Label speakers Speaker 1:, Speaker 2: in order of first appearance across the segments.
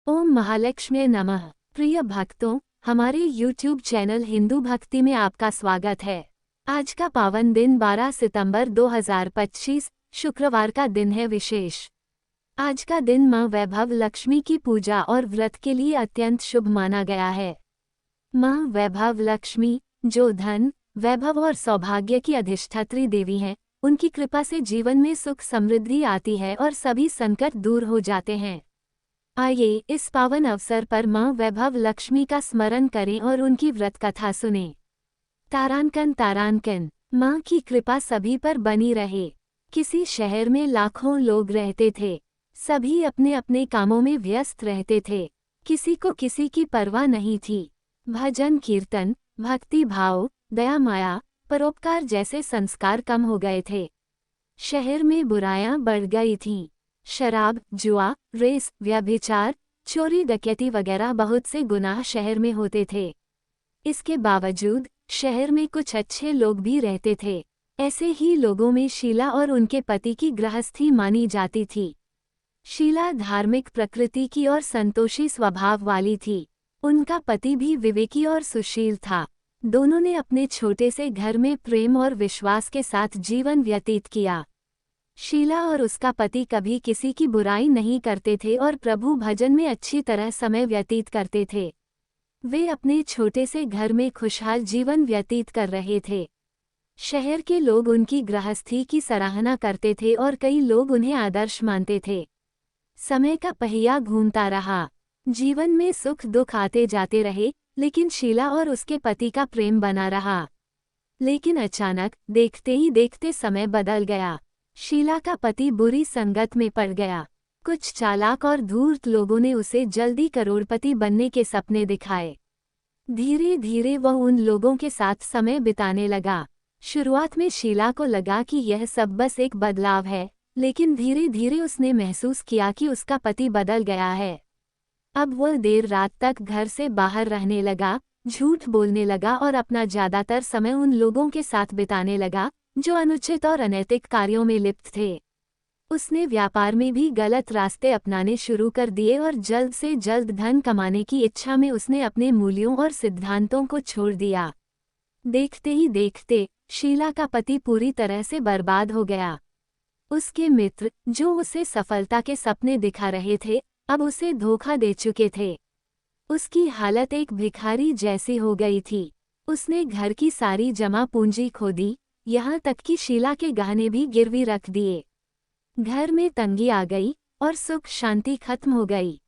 Speaker 1: ओम महालक्ष्मी नमः। प्रिय भक्तों, हमारे YouTube चैनल हिंदू भक्ति में आपका स्वागत है। आज का पावन दिन 12 सितंबर 2025 शुक्रवार का दिन है विशेष। आज का दिन मां वैभव लक्ष्मी की पूजा और व्रत के लिए अत्यंत शुभ माना गया है। मां वैभव लक्ष्मी, जो धन, वैभव और सौभाग्य की अधिष्ठात्री देवी हैं, उनकी कृपा से जीवन में सुख समृद्धि आती है और सभी संकट दूर हो जाते हैं। आइए इस पावन अवसर पर मां वैभव लक्ष्मी का स्मरण करें और उनकी व्रत कथा सुनें। तारांकन तारांकन, मां की कृपा सभी पर बनी रहे। किसी शहर में लाखों लोग रहते थे। सभी अपने अपने कामों में व्यस्त रहते थे। किसी को किसी की परवाह नहीं थी। भजन कीर्तन, भक्ति भाव, दया माया, परोपकार जैसे संस्कार कम हो गए थे। शहर में बुराइयां बढ़ गई थीं। शराब, जुआ, रेस, व्यभिचार, चोरी डकैती वगैरह बहुत से गुनाह शहर में होते थे। इसके बावजूद शहर में कुछ अच्छे लोग भी रहते थे। ऐसे ही लोगों में शीला और उनके पति की गृहस्थी मानी जाती थी। शीला धार्मिक प्रकृति की और संतोषी स्वभाव वाली थी। उनका पति भी विवेकी और सुशील था। दोनों ने अपने छोटे से घर में प्रेम और विश्वास के साथ जीवन व्यतीत किया। शीला और उसका पति कभी किसी की बुराई नहीं करते थे और प्रभु भजन में अच्छी तरह समय व्यतीत करते थे। वे अपने छोटे से घर में खुशहाल जीवन व्यतीत कर रहे थे। शहर के लोग उनकी गृहस्थी की सराहना करते थे और कई लोग उन्हें आदर्श मानते थे। समय का पहिया घूमता रहा। जीवन में सुख दुख आते जाते रहे, लेकिन शीला और उसके पति का प्रेम बना रहा। लेकिन अचानक देखते ही देखते समय बदल गया। शीला का पति बुरी संगत में पड़ गया। कुछ चालाक और धूर्त लोगों ने उसे जल्दी करोड़पति बनने के सपने दिखाए। धीरे धीरे वह उन लोगों के साथ समय बिताने लगा। शुरुआत में शीला को लगा कि यह सब बस एक बदलाव है, लेकिन धीरे धीरे उसने महसूस किया कि उसका पति बदल गया है। अब वह देर रात तक घर से बाहर रहने लगा, झूठ बोलने लगा और अपना ज्यादातर समय उन लोगों के साथ बिताने लगा जो अनुचित और अनैतिक कार्यों में लिप्त थे। उसने व्यापार में भी गलत रास्ते अपनाने शुरू कर दिए और जल्द से जल्द धन कमाने की इच्छा में उसने अपने मूल्यों और सिद्धांतों को छोड़ दिया। देखते ही देखते शीला का पति पूरी तरह से बर्बाद हो गया। उसके मित्र, जो उसे सफलता के सपने दिखा रहे थे, अब उसे धोखा दे चुके थे। उसकी हालत एक भिखारी जैसी हो गई थी। उसने घर की सारी जमा पूंजी खो दी, यहाँ तक कि शीला के गहने भी गिरवी रख दिए। घर में तंगी आ गई और सुख शांति खत्म हो गई।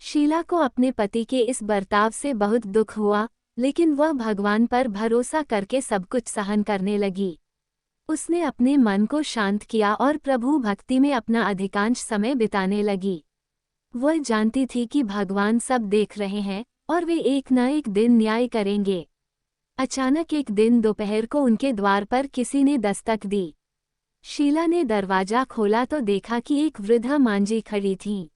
Speaker 1: शीला को अपने पति के इस बर्ताव से बहुत दुख हुआ, लेकिन वह भगवान पर भरोसा करके सब कुछ सहन करने लगी। उसने अपने मन को शांत किया और प्रभु भक्ति में अपना अधिकांश समय बिताने लगी। वह जानती थी कि भगवान सब देख रहे हैं और वे एक न एक दिन न्याय करेंगे। अचानक एक दिन दोपहर को उनके द्वार पर किसी ने दस्तक दी। शीला ने दरवाजा खोला तो देखा कि एक वृद्धा मांझी खड़ी थीं।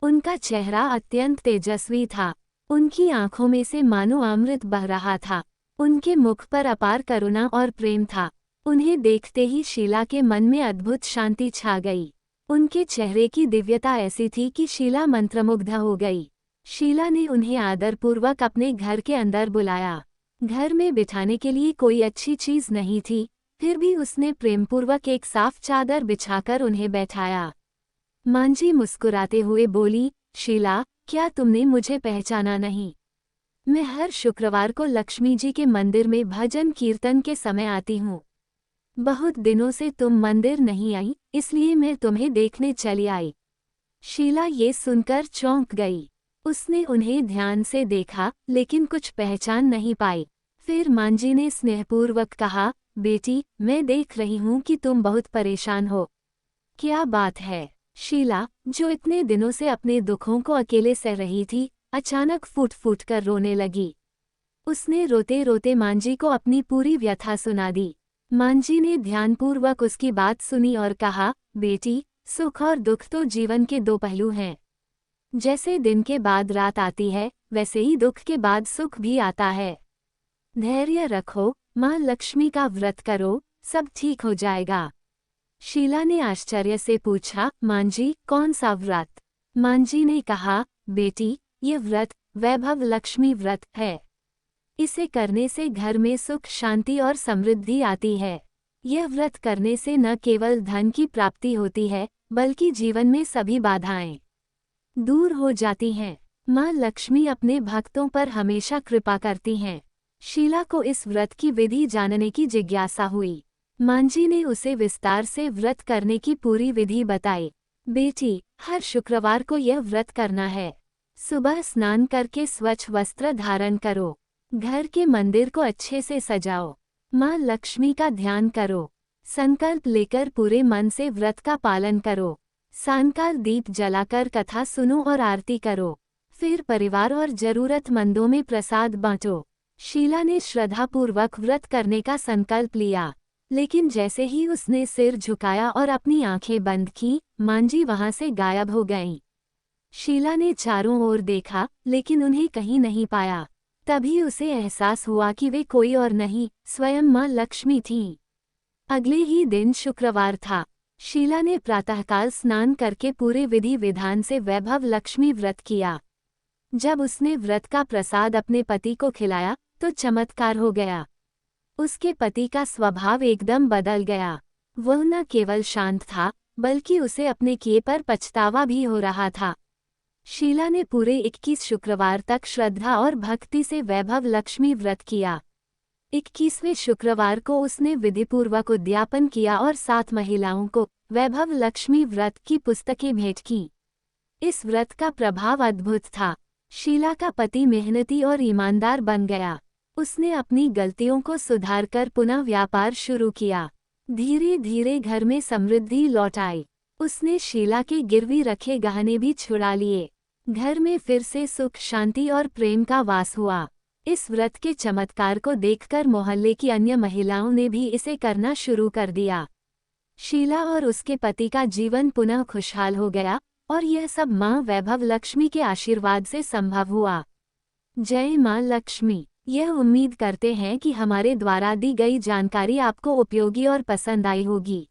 Speaker 1: उनका चेहरा अत्यंत तेजस्वी था। उनकी आंखों में से मानो अमृत बह रहा था। उनके मुख पर अपार करुणा और प्रेम था। उन्हें देखते ही शीला के मन में अद्भुत शांति छा गई। उनके चेहरे की दिव्यता ऐसी थी कि शीला मंत्रमुग्ध हो गई। शीला ने उन्हें आदरपूर्वक अपने घर के अंदर बुलाया। घर में बिठाने के लिए कोई अच्छी चीज नहीं थी, फिर भी उसने प्रेमपूर्वक एक साफ चादर बिछाकर उन्हें बैठाया। मांझी मुस्कुराते हुए बोली, शीला, क्या तुमने मुझे पहचाना नहीं? मैं हर शुक्रवार को लक्ष्मी जी के मंदिर में भजन कीर्तन के समय आती हूँ। बहुत दिनों से तुम मंदिर नहीं आई, इसलिए मैं तुम्हें देखने चली आई। शीला ये सुनकर चौंक गई। उसने उन्हें ध्यान से देखा, लेकिन कुछ पहचान नहीं पाई। फिर मांझी ने स्नेहपूर्वक कहा, बेटी, मैं देख रही हूँ कि तुम बहुत परेशान हो। क्या बात है? शीला, जो इतने दिनों से अपने दुखों को अकेले सह रही थी, अचानक फूट फूट कर रोने लगी। उसने रोते रोते मांझी को अपनी पूरी व्यथा सुना दी। मांझी ने ध्यानपूर्वक उसकी बात सुनी और कहा, बेटी, सुख और दुख तो जीवन के दो पहलू हैं। जैसे दिन के बाद रात आती है, वैसे ही दुख के बाद सुख भी आता है। धैर्य रखो, माँ लक्ष्मी का व्रत करो, सब ठीक हो जाएगा। शीला ने आश्चर्य से पूछा, मांझी, कौन सा व्रत? मांझी ने कहा, बेटी, ये व्रत वैभव लक्ष्मी व्रत है। इसे करने से घर में सुख, शांति और समृद्धि आती है। यह व्रत करने से न केवल धन की प्राप्ति होती है, बल्कि जीवन में सभी बाधाएं दूर हो जाती हैं। माँ लक्ष्मी अपने भक्तों पर हमेशा कृपा करती हैं। शीला को इस व्रत की विधि जानने की जिज्ञासा हुई। मांझी ने उसे विस्तार से व्रत करने की पूरी विधि बताई। बेटी, हर शुक्रवार को यह व्रत करना है। सुबह स्नान करके स्वच्छ वस्त्र धारण करो। घर के मंदिर को अच्छे से सजाओ। माँ लक्ष्मी का ध्यान करो। संकल्प लेकर पूरे मन से व्रत का पालन करो। सायंकाल दीप जलाकर कथा सुनो और आरती करो। फिर परिवार और जरूरतमंदों में प्रसाद बांटो। शीला ने श्रद्धापूर्वक व्रत करने का संकल्प लिया, लेकिन जैसे ही उसने सिर झुकाया और अपनी आंखें बंद की, मांझी वहां से गायब हो गईं। शीला ने चारों ओर देखा, लेकिन उन्हें कहीं नहीं पाया। तभी उसे एहसास हुआ कि वे कोई और नहीं, स्वयं माँ लक्ष्मी थीं। अगले ही दिन शुक्रवार था। शीला ने प्रातःकाल स्नान करके पूरे विधि विधान से वैभव लक्ष्मी व्रत किया। जब उसने व्रत का प्रसाद अपने पति को खिलाया तो चमत्कार हो गया। उसके पति का स्वभाव एकदम बदल गया। वह न केवल शांत था, बल्कि उसे अपने किए पर पछतावा भी हो रहा था। शीला ने पूरे 21 शुक्रवार तक श्रद्धा और भक्ति से वैभव लक्ष्मी व्रत किया। 21वें शुक्रवार को उसने विधिपूर्वक उद्यापन किया और 7 महिलाओं को वैभव लक्ष्मी व्रत की पुस्तकें भेंट की। इस व्रत का प्रभाव अद्भुत था। शीला का पति मेहनती और ईमानदार बन गया। उसने अपनी गलतियों को सुधारकर पुनः व्यापार शुरू किया। धीरे धीरे घर में समृद्धि लौट आई। उसने शीला के गिरवी रखे गहने भी छुड़ा लिए। घर में फिर से सुख, शांति और प्रेम का वास हुआ। इस व्रत के चमत्कार को देखकर मोहल्ले की अन्य महिलाओं ने भी इसे करना शुरू कर दिया। शीला और उसके पति का जीवन पुनः खुशहाल हो गया, और यह सब माँ वैभव लक्ष्मी के आशीर्वाद से संभव हुआ। जय माँ लक्ष्मी। यह उम्मीद करते हैं कि हमारे द्वारा दी गई जानकारी आपको उपयोगी और पसंद आई होगी।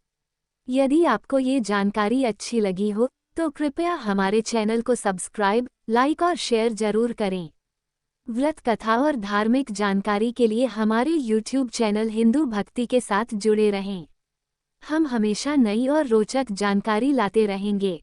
Speaker 1: यदि आपको ये जानकारी अच्छी लगी हो तो कृपया हमारे चैनल को सब्सक्राइब, लाइक और शेयर जरूर करें। व्रत कथा और धार्मिक जानकारी के लिए हमारे YouTube चैनल हिंदू भक्ति के साथ जुड़े रहें। हम हमेशा नई और रोचक जानकारी लाते रहेंगे।